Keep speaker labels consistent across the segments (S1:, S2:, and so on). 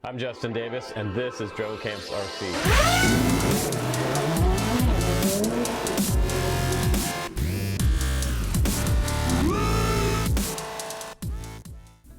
S1: I'm Justin Davis, and this is Joe Camp's RC.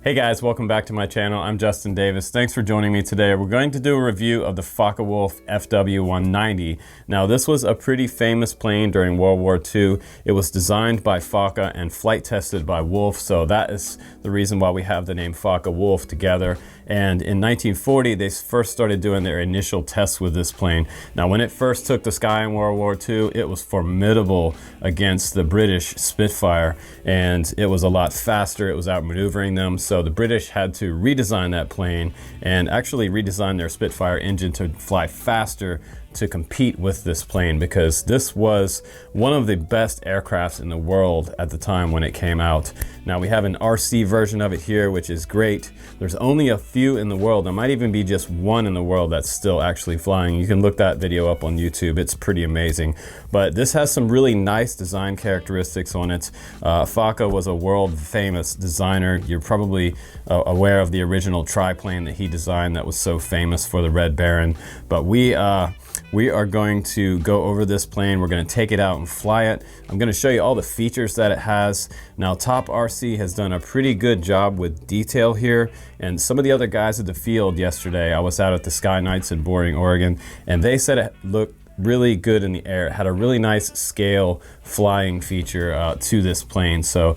S1: Hey guys, welcome back to my channel. I'm Justin Davis. Thanks for joining me today. We're going to do a review of the FOCKE WULF FW-190. Now, this was a pretty famous plane during World War II. It was designed by FOCKE and flight tested by Wolf, so that is the reason why we have the name FOCKE WULF together. And in 1940, they first started doing their initial tests with this plane. Now, when it first took the sky in World War II, it was formidable against the British Spitfire, and it was a lot faster. It was outmaneuvering them. So the British had to redesign that plane and actually redesign their Spitfire engine to fly faster to compete with this plane, because this was one of the best aircrafts in the world at the time when it came out. Now, we have an RC version of it here, which is great. There's only a few in the world. There might even be just one in the world that's still actually flying. You can look that video up on YouTube. It's pretty amazing. But this has some really nice design characteristics on it. FOCKE was a world famous designer. You're probably aware of the original triplane that he designed that was so famous for the Red Baron. But we are going to go over this plane. We're going to take it out and fly it. I'm going to show you all the features that it has. Now, Top RC has done a pretty good job with detail here, and some of the other guys at the field yesterday, I was out at the Sky Nights in Boring, Oregon, and they said it looked really good in the air. It had a really nice scale flying feature to this plane. So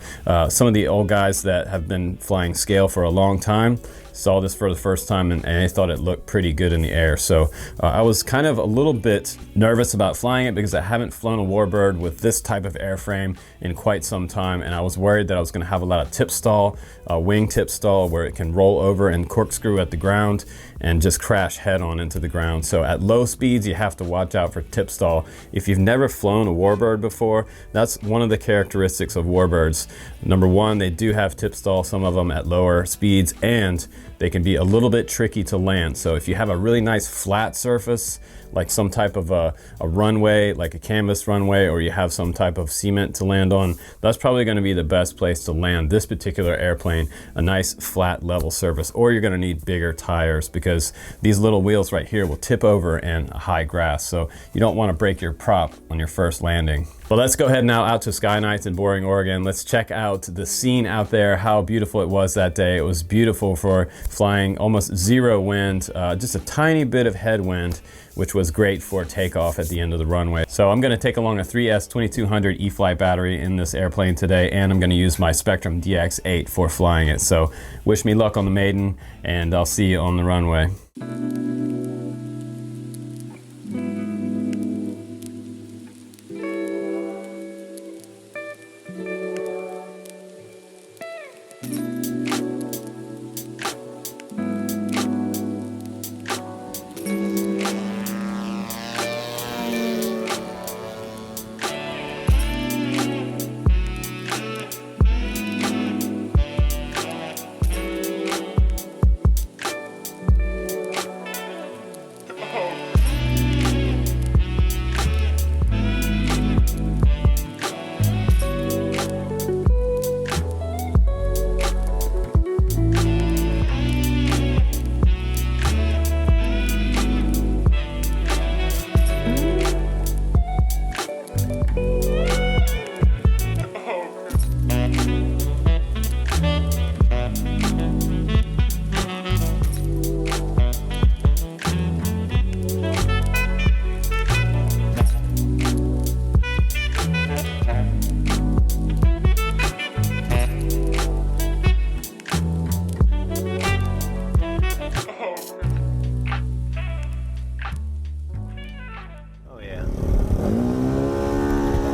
S1: some of the old guys that have been flying scale for a long time saw this for the first time, and they thought it looked pretty good in the air. So I was kind of a little bit nervous about flying it because I haven't flown a Warbird with this type of airframe in quite some time, and I was worried that I was going to have a lot of tip stall, wing tip stall, where it can roll over and corkscrew at the ground and just crash head on into the ground. So at low speeds, you have to watch out for tip stall. If you've never flown a Warbird before, that's one of the characteristics of Warbirds. Number one, they do have tip stall, some of them at lower speeds, and they can be a little bit tricky to land. So if you have a really nice flat surface, like some type of a runway, like a canvas runway, or you have some type of cement to land on, that's probably going to be the best place to land this particular airplane, a nice flat level surface. Or you're going to need bigger tires, because these little wheels right here will tip over in high grass, so you don't want to break your prop on your first landing. But let's go ahead now out to Sky Nights in Boring, Oregon. Let's check out the scene out there, how beautiful it was that day. It was beautiful for flying almost zero wind, just a tiny bit of headwind, which was great for takeoff at the end of the runway. So I'm gonna take along a 3S 2200 E-flite battery in this airplane today, and I'm gonna use my Spectrum DX8 for flying it. So wish me luck on the Maiden, and I'll see you on the runway.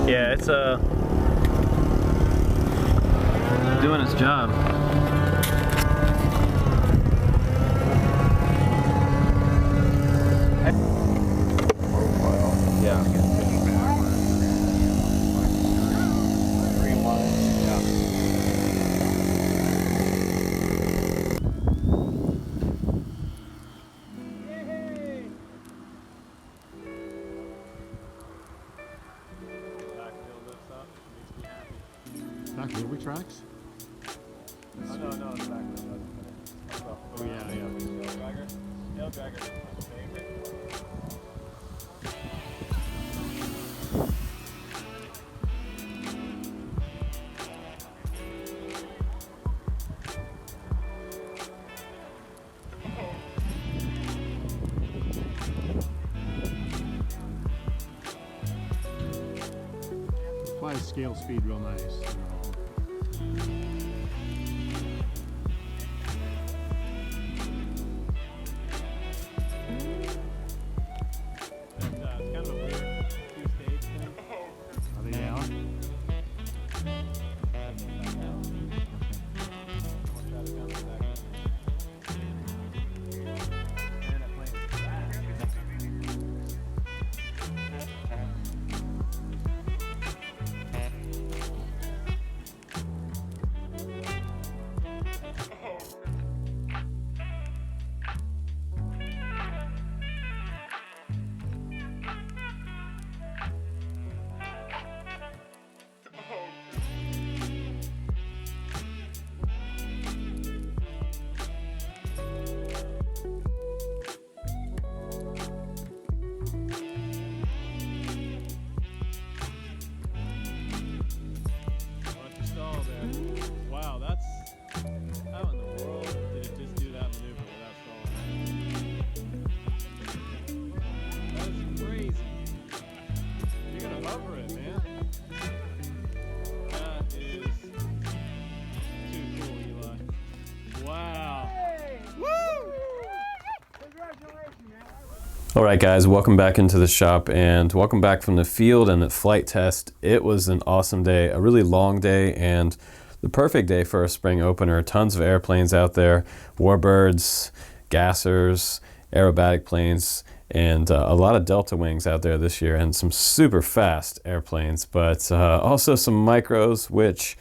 S1: Yeah, it's doing its job. Yeah.
S2: Back wheel tracks?
S1: Oh, no, it's back. Oh, yeah. taildragger is my favorite.
S2: Applies scale speed real nice.
S1: It's kind of a weird two-stage thing.
S2: Are they down?
S1: Wow, that's... How in the world did it just do that maneuver without stalling? That is crazy. You're gonna hover it, man. That is too cool, Eli. Wow. Hey. Woo! Congratulations, man. All right, guys, welcome back into the shop and welcome back from the field and the flight test. It was an awesome day, a really long day, and the perfect day for a spring opener. Tons of airplanes out there, Warbirds, gassers, aerobatic planes, and a lot of Delta Wings out there this year, and some super fast airplanes, but also some micros, which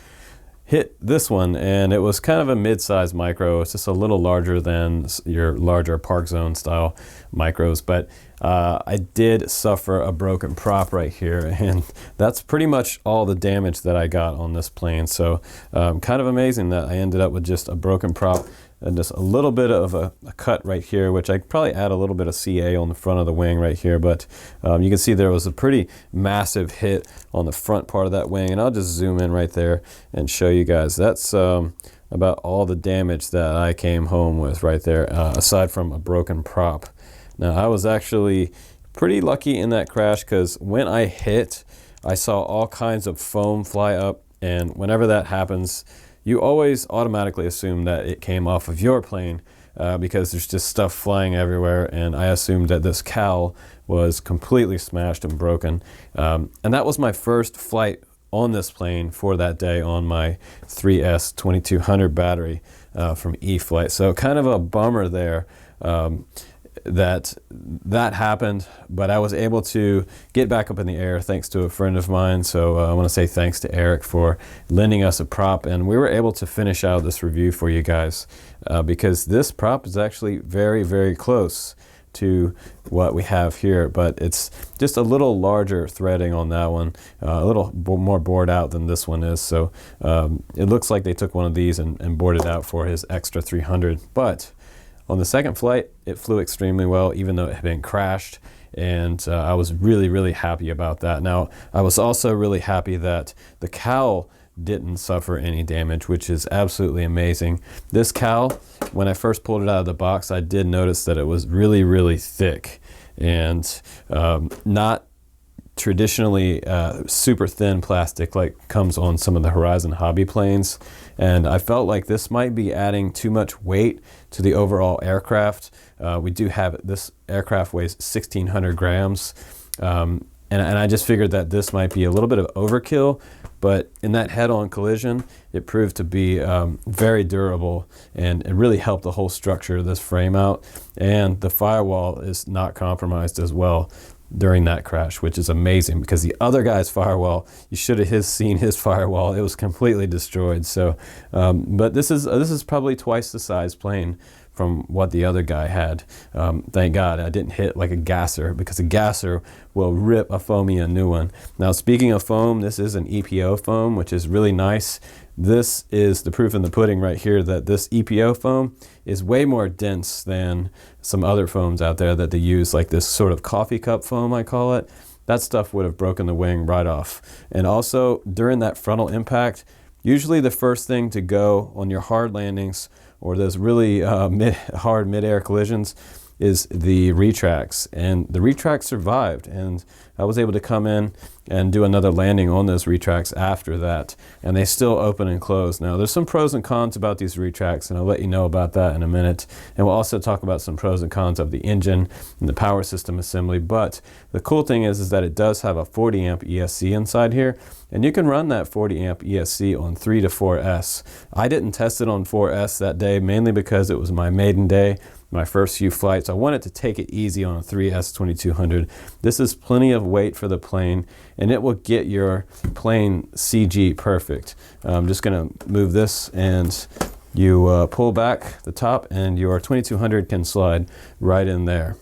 S1: hit this one, and it was kind of a mid-sized micro. It's just a little larger than your larger Park Zone style micros, but I did suffer a broken prop right here, and that's pretty much all the damage that I got on this plane. So kind of amazing that I ended up with just a broken prop and just a little bit of a cut right here, which I could probably add a little bit of CA on the front of the wing right here, but you can see there was a pretty massive hit on the front part of that wing, and I'll just zoom in right there and show you guys. That's about all the damage that I came home with right there, aside from a broken prop. Now, I was actually pretty lucky in that crash because when I hit, I saw all kinds of foam fly up, and whenever that happens, you always automatically assume that it came off of your plane because there's just stuff flying everywhere, and I assumed that this cowl was completely smashed and broken. And that was my first flight on this plane for that day on my 3S 2200 battery from E-flite. So kind of a bummer there. that happened, but I was able to get back up in the air thanks to a friend of mine. So I want to say thanks to Eric for lending us a prop, and we were able to finish out this review for you guys because this prop is actually very, very close to what we have here, but it's just a little larger threading on that one, a little more bored out than this one is. So it looks like they took one of these and bored it out for his extra 300. But on the second flight, it flew extremely well, even though it had been crashed, and I was really, really happy about that. Now, I was also really happy that the cowl didn't suffer any damage, which is absolutely amazing. This cowl, when I first pulled it out of the box, I did notice that it was really, really thick and not traditionally super thin plastic like comes on some of the Horizon hobby planes. And I felt like this might be adding too much weight to the overall aircraft. We do have, this aircraft weighs 1,600 grams. And I just figured that this might be a little bit of overkill, but in that head-on collision, it proved to be very durable, and it really helped the whole structure of this frame out. And the firewall is not compromised as well during that crash, which is amazing because the other guy's firewall, you should have seen his firewall. It was completely destroyed. So, but this is probably twice the size plane from what the other guy had. Thank God I didn't hit like a gasser, because a gasser will rip a foamy a new one. Now, speaking of foam, this is an EPO foam, which is really nice. this is the proof in the pudding right here that this EPO foam is way more dense than some other foams out there that they use, like this sort of coffee cup foam, I call it. That stuff would have broken the wing right off. And also during that frontal impact, usually the first thing to go on your hard landings or those really hard mid-air collisions is the retracts, and the retracts survived, and I was able to come in and do another landing on those retracts after that, and they still open and close. Now there's some pros and cons about these retracts, and I'll let you know about that in a minute, and we'll also talk about some pros and cons of the engine and the power system assembly. But the cool thing is that it does have a 40 amp ESC inside here, and you can run that 40 amp ESC on 3 to 4S. I didn't test it on 4S that day, mainly because it was my maiden day, my first few flights. I wanted to take it easy on a 3S 2200. This is plenty of weight for the plane, and it will get your plane CG perfect. I'm just gonna move this, and you pull back the top, and your 2200 can slide right in there.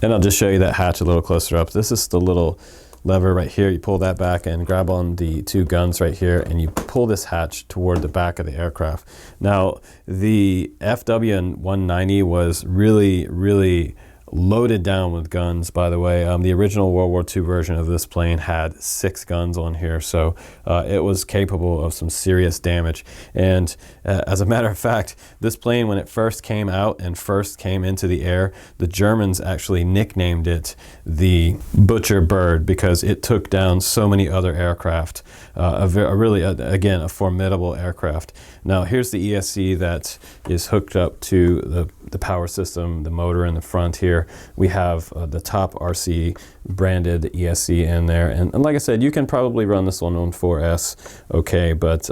S1: And I'll just show you that hatch a little closer up. This is the little lever right here. You pull that back and grab on the two guns right here, and you pull this hatch toward the back of the aircraft. Now, the FW-190 was really loaded down with guns, by the way. The original World War II version of this plane had 6 guns on here, so it was capable of some serious damage. And as a matter of fact, this plane, when it first came out and first came into the air, the Germans actually nicknamed it the Butcher Bird because it took down so many other aircraft. Again, a formidable aircraft. Now here's the ESC that is hooked up to the power system, the motor in the front here. We have the top RC branded ESC in there, and like I said, you can probably run this one on 4S okay, but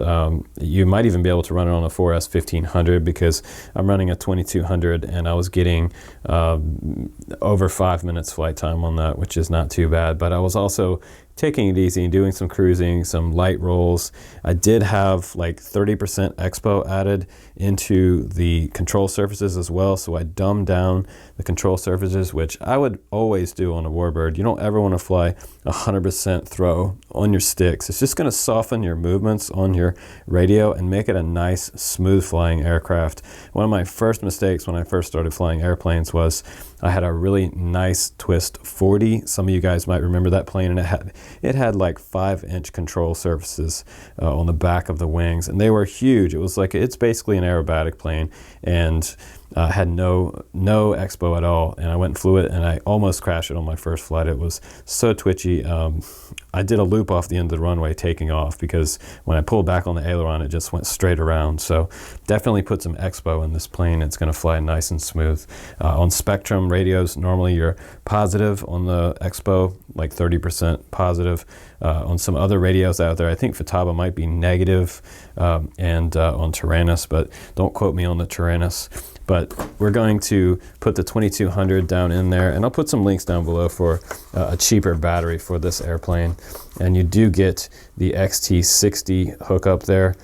S1: you might even be able to run it on a 4S 1500 because I'm running a 2200 and I was getting over 5 minutes flight time on that, which is not too bad. But I was also taking it easy and doing some cruising, some light rolls. I did have like 30% expo added into the control surfaces as well, so I dumbed down the control surfaces, which I would always do on a Warbird. You don't ever want to fly 100% throw on your sticks. It's just going to soften your movements on your radio and make it a nice, smooth flying aircraft. One of my first mistakes when I first started flying airplanes was I had a really nice twist 40. Some of you guys might remember that plane, and it had like 5-inch control surfaces on the back of the wings, and they were huge. It was like, it's basically an aerobatic plane, and had no expo at all, and I went and flew it, and I almost crashed it on my first flight. It was so twitchy. I did a loop off the end of the runway taking off because when I pulled back on the aileron, it just went straight around. So definitely put some expo in this plane. It's going to fly nice and smooth. On Spectrum radios, normally you're positive on the expo, like 30% positive. On some other radios out there, I think Futaba might be negative, and on Taranis, but don't quote me on the Taranis. But we're going to put the 2200 down in there, and I'll put some links down below for a cheaper battery for this airplane. And you do get the XT60 hookup there.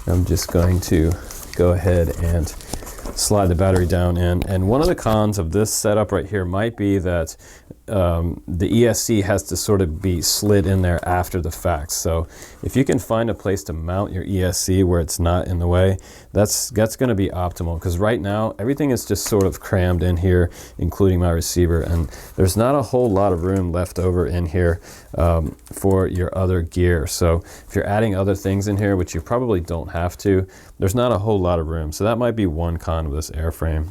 S1: I'm just going to go ahead and slide the battery down in. And one of the cons of this setup right here might be that the ESC has to sort of be slid in there after the fact. So if you can find a place to mount your ESC where it's not in the way, that's going to be optimal, because right now everything is just sort of crammed in here, including my receiver, and there's not a whole lot of room left over in here for your other gear. So if you're adding other things in here, which you probably don't have to, there's not a whole lot of room. So that might be one con of this airframe.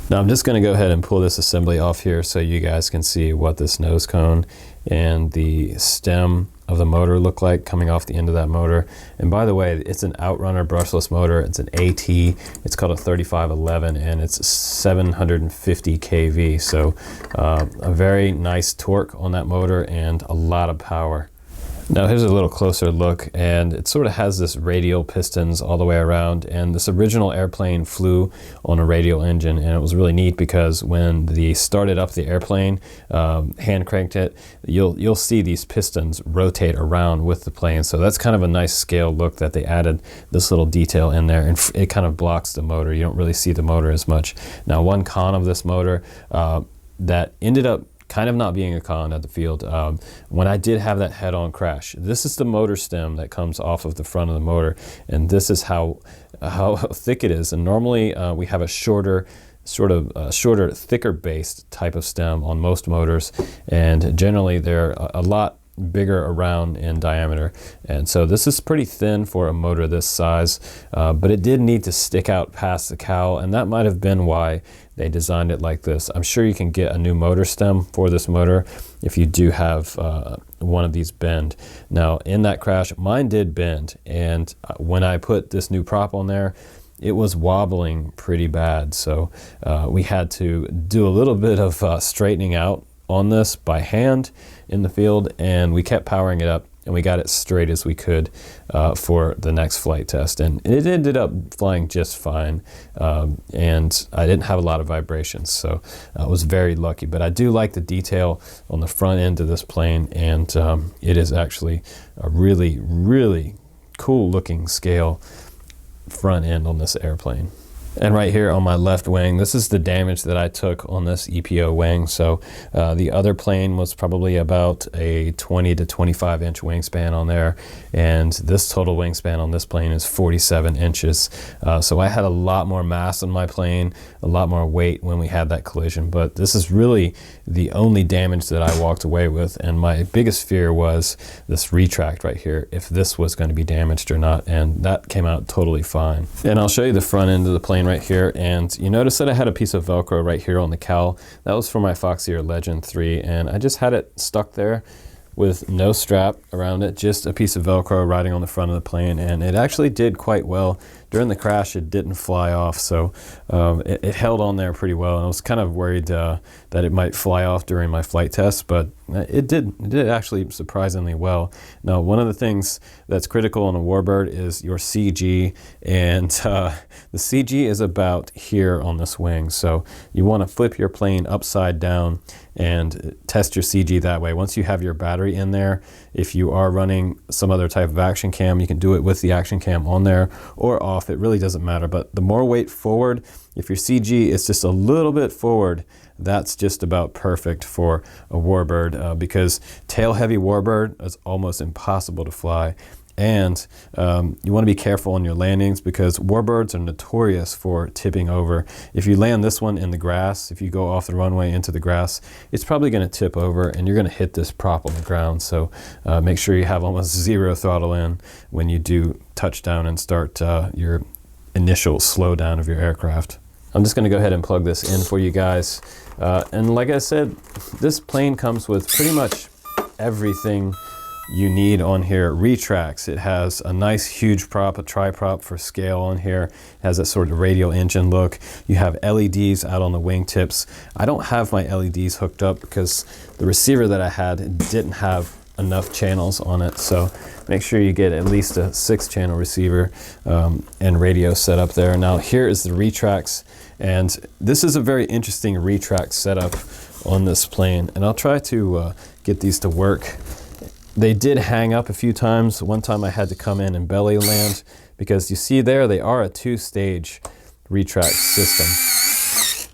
S1: Now I'm just going to go ahead and pull this assembly off here so you guys can see what this nose cone and the stem of the motor look like coming off the end of that motor. And by the way, it's an Outrunner brushless motor. It's an AT. It's called a 3511, and it's 750 kV. So a very nice torque on that motor and a lot of power. Now here's a little closer look, and it sort of has this radial pistons all the way around, and this original airplane flew on a radial engine, and it was really neat because when they started up the airplane, hand cranked it, you'll see these pistons rotate around with the plane. So that's kind of a nice scale look that they added this little detail in there, and it kind of blocks the motor. You don't really see the motor as much. Now one con of this motor that ended up kind of not being a con at the field. When I did have that head-on crash, this is the motor stem that comes off of the front of the motor, and this is how thick it is. And normally we have a shorter, thicker based type of stem on most motors, and generally they're a lot bigger around in diameter, and so this is pretty thin for a motor this size, but it did need to stick out past the cowl, and that might have been why they designed it like this. I'm sure you can get a new motor stem for this motor if you do have one of these bend. Now in that crash, mine did bend, and when I put this new prop on there, it was wobbling pretty bad, so we had to do a little bit of straightening out on this by hand in the field, and we kept powering it up, and we got it straight as we could for the next flight test, and it ended up flying just fine, and I didn't have a lot of vibrations, so I was very lucky. But I do like the detail on the front end of this plane, and it is actually a really, really cool looking scale front end on this airplane. And right here on my left wing, this is the damage that I took on this EPO wing. So the other plane was probably about a 20 to 25 inch wingspan on there, and this total wingspan on this plane is 47 inches. So I had a lot more mass on my plane, a lot more weight when we had that collision, but this is really the only damage that I walked away with, and my biggest fear was this retract right here, if this was going to be damaged or not, and that came out totally fine. And I'll show you the front end of the plane right here, and you notice that I had a piece of Velcro right here on the cowl. That was for my Foxeer Legend 3, and I just had it stuck there with no strap around it, just a piece of Velcro riding on the front of the plane, and it actually did quite well. During the crash, it didn't fly off, so it held on there pretty well, and I was kind of worried that it might fly off during my flight test, but it did actually surprisingly well. Now, one of the things that's critical on a Warbird is your CG, and the CG is about here on this wing, so you want to flip your plane upside down and test your CG that way. Once you have your battery in there, if you are running some other type of action cam, you can do it with the action cam on there or off. It really doesn't matter, but the more weight forward, if your CG is just a little bit forward, that's just about perfect for a Warbird, because tail heavy Warbird is almost impossible to fly. And you want to be careful on your landings, because Warbirds are notorious for tipping over. If you land this one in the grass, if you go off the runway into the grass, it's probably going to tip over and you're going to hit this prop on the ground. So make sure you have almost zero throttle in when you do touch down and start your initial slowdown of your aircraft. I'm just going to go ahead and plug this in for you guys. And like I said, this plane comes with pretty much everything you need on here. Retracts. It has a nice huge prop, a tri-prop for scale on here. It has that sort of radial engine look. You have LEDs out on the wingtips. I don't have my LEDs hooked up because the receiver that I had didn't have enough channels on it, so make sure you get at least a 6-channel receiver and radio set up there. Now here is the retracts, and this is a very interesting retract setup on this plane, and I'll try to get these to work. They did hang up a few times. One time I had to come in and belly land, because you see there, they are a 2-stage retract system.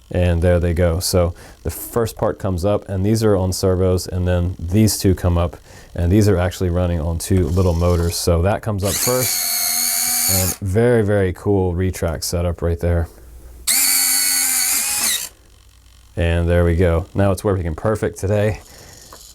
S1: And there they go. So the first part comes up, and these are on servos, and then these two come up, and these are actually running on 2 little motors. So that comes up first, and very, very cool retract setup right there. And there we go. Now it's working perfect today.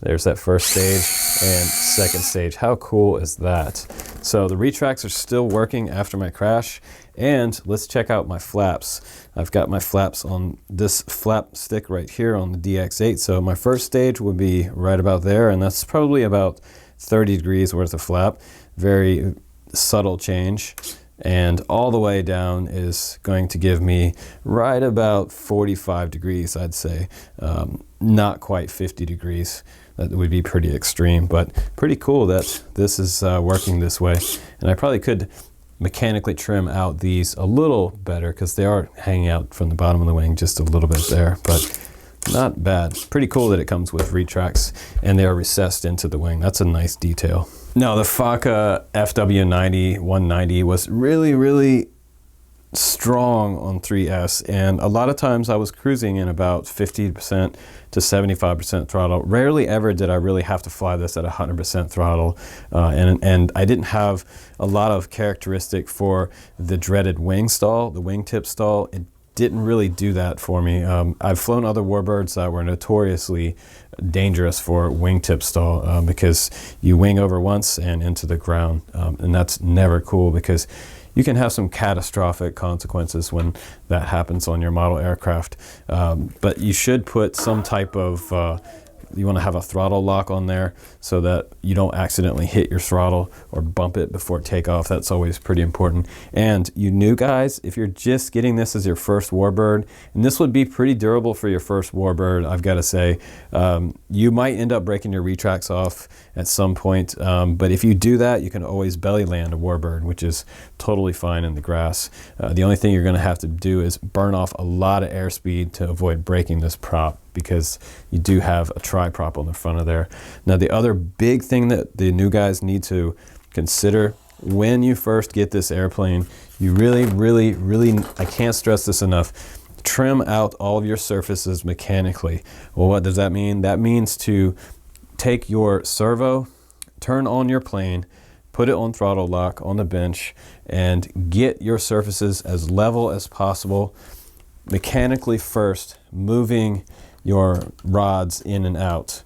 S1: There's that first stage and second stage. How cool is that? So the retracts are still working after my crash, and let's check out my flaps. I've got my flaps on this flap stick right here on the DX8. So my first stage would be right about there, and that's probably about 30 degrees worth of flap. Very subtle change. And all the way down is going to give me right about 45 degrees, I'd say. Not quite 50 degrees. That would be pretty extreme, but pretty cool that this is working this way. And I probably could mechanically trim out these a little better, because they are hanging out from the bottom of the wing just a little bit there, but not bad. Pretty cool that it comes with retracts and they are recessed into the wing. That's a nice detail. Now the FOCKE FW-190 was really, really strong on 3S, and a lot of times I was cruising in about 50% to 75% throttle. Rarely ever did I really have to fly this at 100% throttle, and I didn't have a lot of characteristic for the dreaded wing stall, the wingtip stall. It didn't really do that for me. I've flown other Warbirds that were notoriously dangerous for wingtip stall because you wing over once and into the ground, and that's never cool because you can have some catastrophic consequences when that happens on your model aircraft. But you should put some type of, you want to have a throttle lock on there so that you don't accidentally hit your throttle or bump it before takeoff. That's always pretty important. And you new guys, if you're just getting this as your first Warbird, and this would be pretty durable for your first Warbird, I've got to say, you might end up breaking your retracts off at some point, but if you do that, you can always belly land a Warbird, which is totally fine in the grass. The only thing you're going to have to do is burn off a lot of airspeed to avoid breaking this prop, because you do have a tri-prop on the front of there. Now, the other big thing that the new guys need to consider when you first get this airplane, you really, I can't stress this enough, trim out all of your surfaces mechanically. Well, what does that mean? That means to take your servo, turn on your plane, put it on throttle lock on the bench, and get your surfaces as level as possible mechanically first, moving your rods in and out,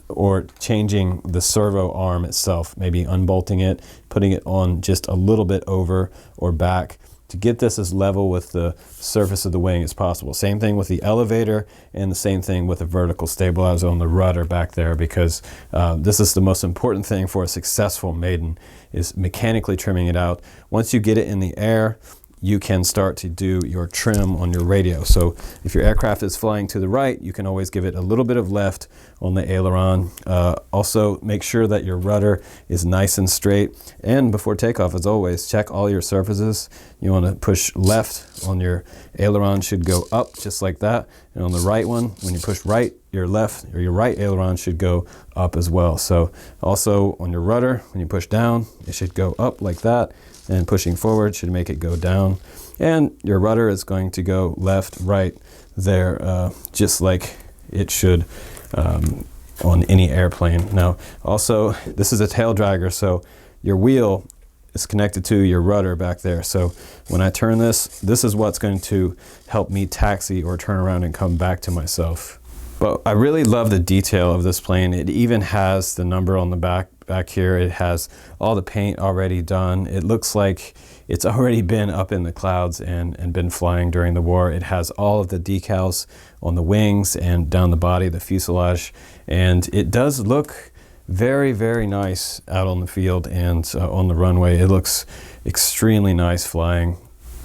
S1: or changing the servo arm itself, maybe unbolting it, putting it on just a little bit over or back to get this as level with the surface of the wing as possible. Same thing with the elevator, and the same thing with the vertical stabilizer on the rudder back there, because this is the most important thing for a successful Maiden, is mechanically trimming it out. Once you get it in the air, you can start to do your trim on your radio. So if your aircraft is flying to the right, you can always give it a little bit of left on the aileron. Also, make sure that your rudder is nice and straight. And before takeoff, as always, check all your surfaces. You want to push left on your aileron, should go up just like that. And on the right one, when you push right, your left or your right aileron should go up as well. So also on your rudder, when you push down, it should go up like that. And pushing forward should make it go down. And your rudder is going to go left, right there, just like it should on any airplane. Now, also, this is a tail dragger, so your wheel is connected to your rudder back there. So when I turn this, this is what's going to help me taxi or turn around and come back to myself. But I really love the detail of this plane. It even has the number on the back here. It has all the paint already done. It looks like it's already been up in the clouds and been flying during the war. It has all of the decals on the wings and down the body, the fuselage, and it does look very nice out on the field and on the runway. It looks extremely nice flying.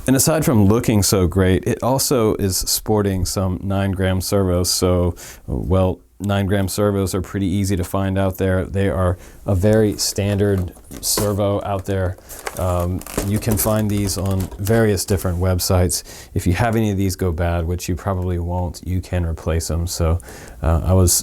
S1: And aside from looking so great, it also is sporting some 9-gram servos. So, well, 9-gram servos are pretty easy to find out there. They are a very standard servo out there. You can find these on various different websites. If you have any of these go bad, which you probably won't, you can replace them. So I was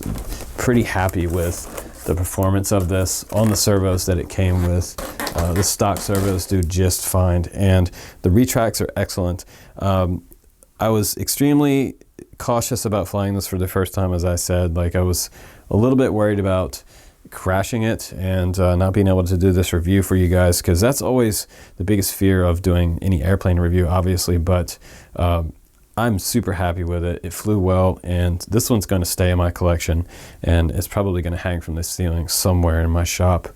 S1: pretty happy with the performance of this on the servos that it came with. The stock servos do just fine, and the retracts are excellent. I was extremely cautious about flying this for the first time, as I said. Like, I was a little bit worried about crashing it and not being able to do this review for you guys, because that's always the biggest fear of doing any airplane review, obviously. But I'm super happy with it. It flew well, and this one's going to stay in my collection, and it's probably going to hang from the ceiling somewhere in my shop.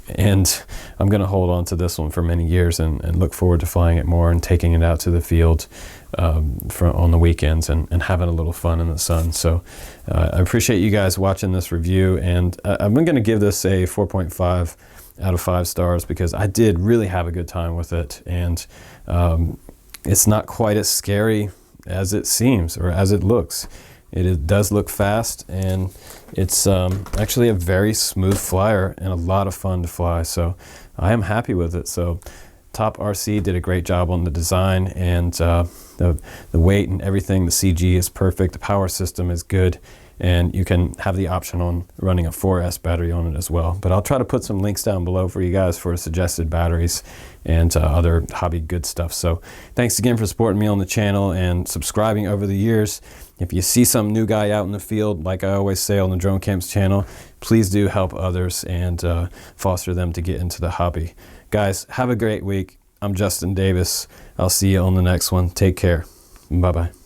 S1: And I'm going to hold on to this one for many years and look forward to flying it more and taking it out to the field on the weekends and having a little fun in the sun. So I appreciate you guys watching this review, and I'm going to give this a 4.5 out of 5 stars because I did really have a good time with it, and it's not quite as scary as it seems or as it looks. It does look fast, and it's actually a very smooth flyer and a lot of fun to fly. So I am happy with it. So Top RC did a great job on the design, and the weight and everything. The CG is perfect. The power system is good, and you can have the option on running a 4S battery on it as well. But I'll try to put some links down below for you guys for suggested batteries and other hobby good stuff. So thanks again for supporting me on the channel and subscribing over the years. If you see some new guy out in the field, like I always say on the Drone Camps channel, please do help others and foster them to get into the hobby. Guys, have a great week. I'm Justin Davis. I'll see you on the next one. Take care. Bye-bye.